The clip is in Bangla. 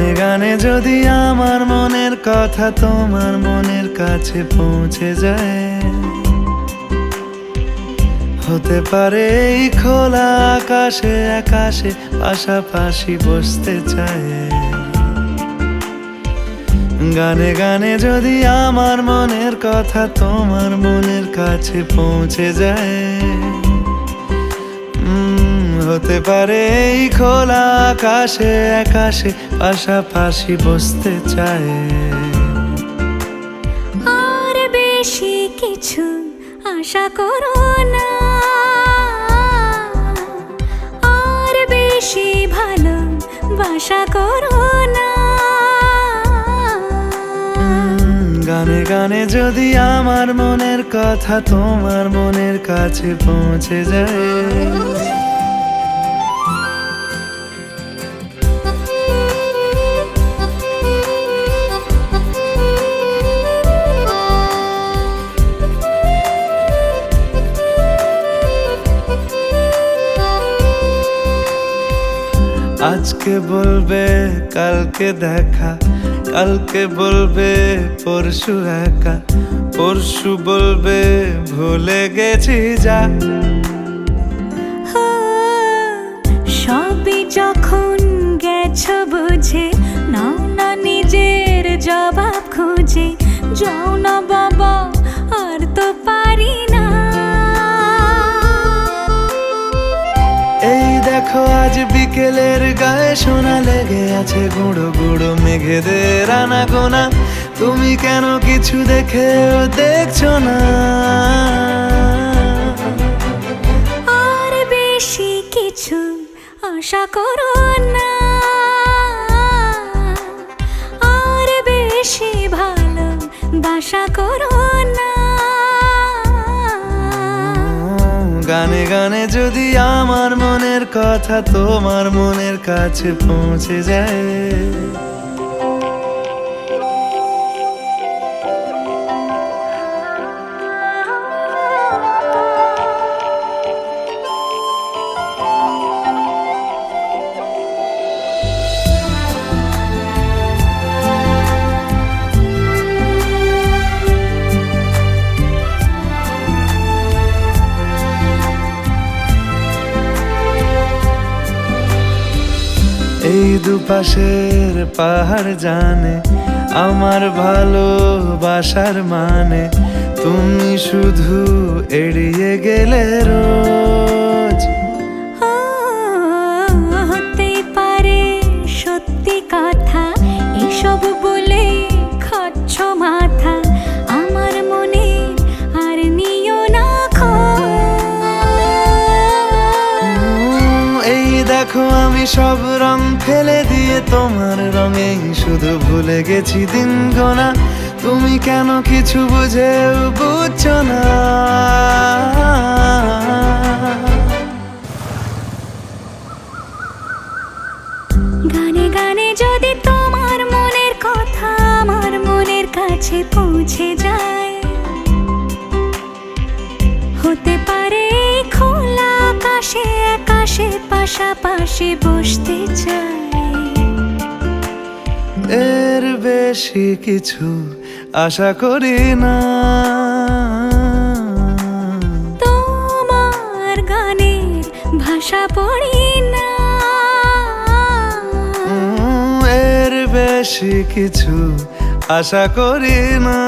গানে গানে যদি আমার মনের কথা তোমার মনের কাছে পৌঁছে যায়, হতে পারে এই খোলা আকাশে আকাশে পাশাপাশি বসতে চায়। গানে গানে যদি আমার মনের কথা তোমার মনের কাছে পৌঁছে যায়, হতে পারে এই খোলা আকাশে আকাশে পাশাপাশি বসতে চায়। আর বেশি কিছু আশা করো না, আর বেশি ভালোবাসা করো না। গানে গানে যদি আমার মনের কথা তোমার মনের কাছে পৌঁছে যায়, আজকে বলবে কালকে দেখা, কালকে বলবে পরশু একা, পরশু বলবে ভুলে গেছি যা। সবই যখন গেছো বুঝে, নাও না নিজের জবাব খুঁজে। যাও না বাবা, আর তো পারি না। এই দেখো আজ বিকেলের গায়ে সোনা লেগে আছে গুঁড়ো গুঁড়ো মেঘেদের আনাগোনা। তুমি কেন কিছু দেখেও দেখছো না? আর বেশি কিছু আশা করো না, আর বেশি ভালোবাসা করো না। গানে গানে যদি আমার মনের কথা তোমার মনের কাছে পৌঁছে যায়, এই দুপাশের পাহাড় জানে আমার ভালোবাসার মানে। তুমি শুধু এড়িয়ে গেলে রোজ। হতে পারে সত্যি কথা, এসব বলে খাচ্ছ মাথা। আমার মনে আর নিও না এই দেখো আমি সব রং ফেলে দিয়ে তোমার রঙেই শুধু ভুলে গেছি দিন গোনা। তুমি কেন কিছু বুঝেও বুঝছো না? গানে গানে যদি তোমার মনের কথা আমার মনের কাছে পৌঁছে যায়, হতে পারে খোলা আকাশে আকাশে পাশাপাশি বসতে চাই। এর বেশি কিছু আশা করি না। তোমার গানের ভাষা পড়ি না, এর বেশি কিছু আশা করি না।